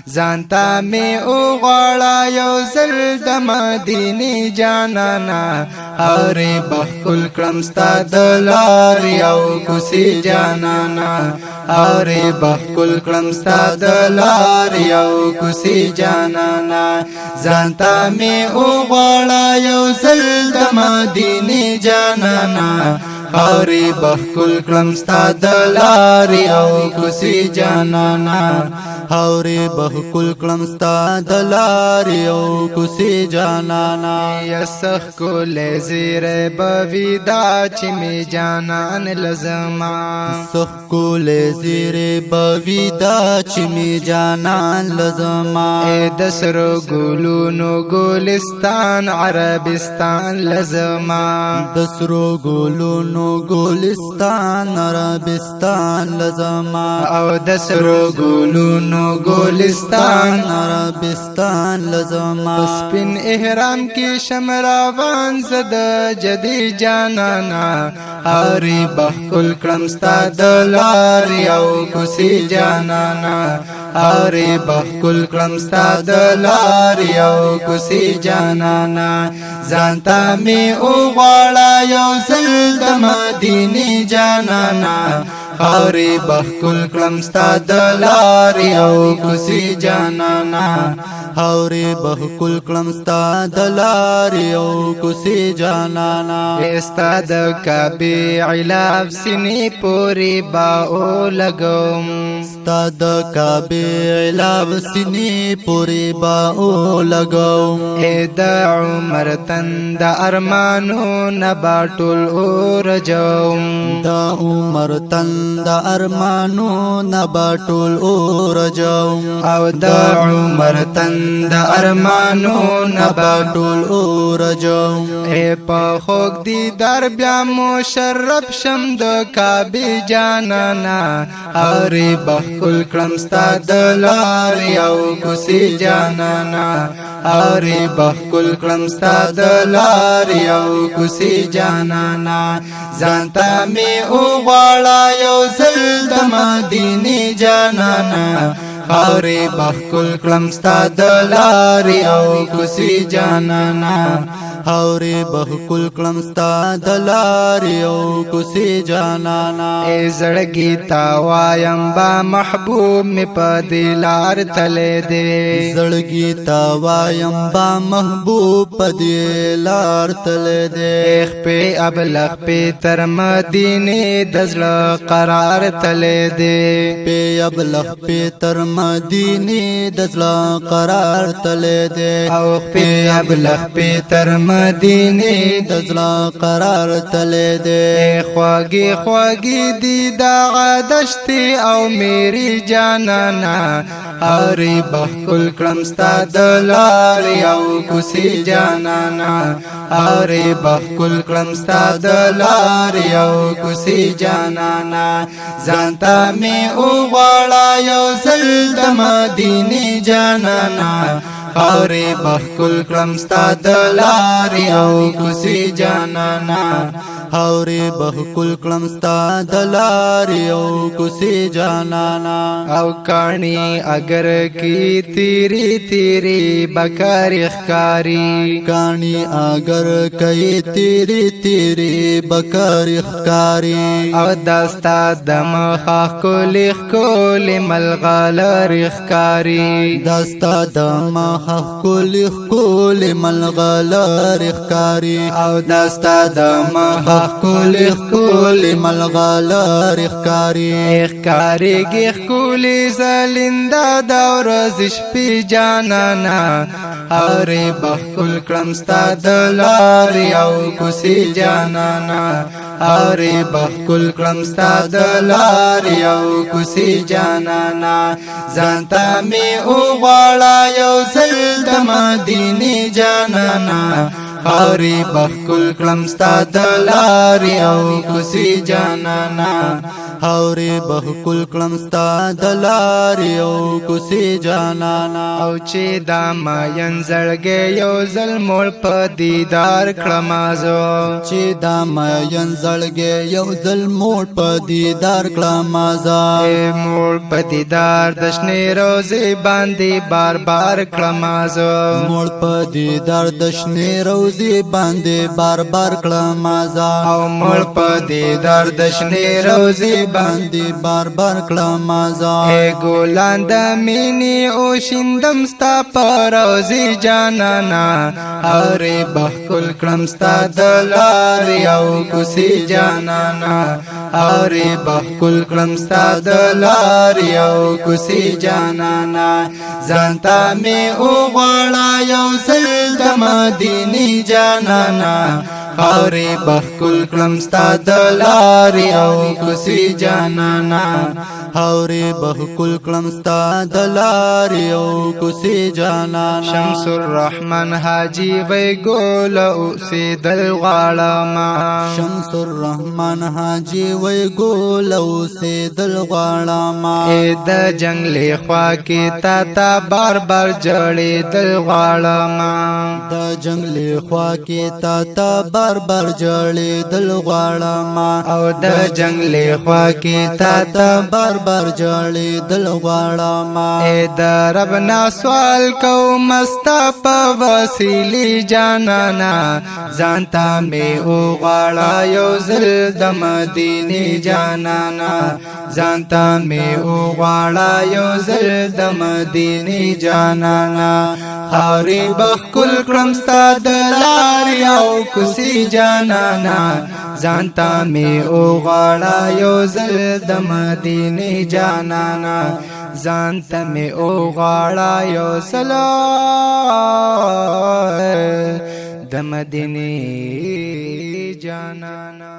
زانتا می او غواړه یو ځل د مدینې جانانا هارې بخکل کړم ستا د لارې او کوڅې جانانا هارې بخکل کړم ستا د لارې او کوڅې جانانا زانتا می او غواړه یو ځل د مدینې جانانا هارې بخکل کړم ستا د لارې او کوڅې جانانا هاورې بخکل کړم ستا د لارې او کوڅې جانانا یسخ کولې زیره بوي دا چې می جانان لزما سخ کولې زیرې بوي دا چې می جانان لزما د سرو ګلونو ګلستان عربستان لزما د سرو ګلونو ګلستان عربستان لزما او د سرو ګلونو ګلستان عربستان لزما سپین احرام کې شمراوان زد جدي جانانا هارې بخکل کړم ستا د لارې او کوڅې جانانا هارې بخکل کړم ستا د لارې او کوڅې جانانا ځانته می او غواړه یو ځل د مدینې جانانا هارې بخکل کړم ستا د لارې او کوڅې جانانا هاورې بخکل کړم ستا د لارې او کوڅې جانانا ستا د کعبې علاف سینې پورې با او لګوم ستا د کعبې علاف سینې پورې با او لګوم د عمر تند ارمانو نبا ټول اورجوم د عمر تند ارمانو نبا ټول اورجوم او د عمر تند ارمانو نبا ټول اورجوم په خوږ دیدار بیا مشرف شم د کعبې جانانا هارې بخکل کړم ستا د لارې او کوڅې جانانا هارې بخکل کړم ستا د لارې او کوڅې جانانا ځانته می او غواړه یو ځل د مدینې جانانا هارې بخکل کړم ستا د لارې او کوڅې جانانا هاورې بخکل کړم ستا د لارې او کوڅې جانانا زړګي تا وایم با محبوب می په دلار تلې دې زړګي تا وایم با محبوب په دلار تلې دې په ابلغ په تر مدینې د زړه قرار تلې دې په ابلغ په تر مدینې د زړه قرار تلې دې او په ابلغ په تر مدینه د زړه قرار تلې دې خواږي خواږي دی دا عادشت او میری جانانا هارې بخکل کړم ستا د لارې او کوڅې جانانا هارې بخکل کړم ستا د لارې او کوڅې جانانا ځانته می او غواړه یو ځل د مدینې جانانا هارې بخکل کړم ستا د لارې او کوڅې جانانا هاورې بخکل کړم ستا د لارې او کوڅې جانانا او کانی اگر کی تیری تیری بکاری خکاری کانی اگر کئی تیری تیری بکر اخکاری او دستا دم خاخ کولی خکولی ملغالر اخکاری دستا دم خاخ کولی ملغالر اخکاری او دستا دم کولی کولی ملغالر اخکاری اخکاری گی کولی زلنده دور زش پی جانانا هارې بخکل کړم ستا د لارې او کوڅې جانانا هارې بخکل کړم ستا د لارې او کوڅې جانانا ځانته می او غواړه یو ځل د مدینې جانانا هارې بخکل کړم ستا د لارې او کوڅې جانانا خاورې بهکل کړم ستا د لارې او کوڅې جانانا او چې دا ماین زړګی یو ځل موړ په دیدار کړم زه چې دا ماین زړګی یو ځل موړ په دیدار کړم زه موړ په دیدار د شنې روزې باندې بار بار کړم زه موړ په دیدار د شنې روزې باندې بار بار کړم زه او موړ په دیدار د شنې روزې باندې بار بار کړم زه ګلان د مینې او شیندم ستا په روزې جانانا اورې بخکل کړم ستا د لارې او کوڅې جانانا اورې بخکل کړم ستا د لارې او کوڅې جانانا ځانته مې وغواړه یو ځل د مدینې جانانا خاورې بخکل کړم ستا د لارې او کوڅې جانانا خاورې بهکل کړم ستا د لارې او کوڅې جانانا شمس الرحمن حاجی وی ګول اوسېدل غواړم شمس الرحمن حاجی وی ګول اوسېدل غواړم د جنگلې خوا کې تا بار بار جړېدل غواړم د جنگلې خوا کې تا بار بار جړېدل غواړم او د جنگلې خوا کې تا بار بار جړېدل غواړم د رب نه سوال کوم ستا په وسیلې جانانا ځانته مې وغواړه یو ځل د مدینې جانانا ځانته مې وغواړه یو ځل د مدینې جانانا خاورې بخکل کړم ستا د لارې او کوڅې جانانا ځانته مې وغواړه یو ځل د مدینې جانانا ځانته مې وغواړه یو ځل د مدینې جانانا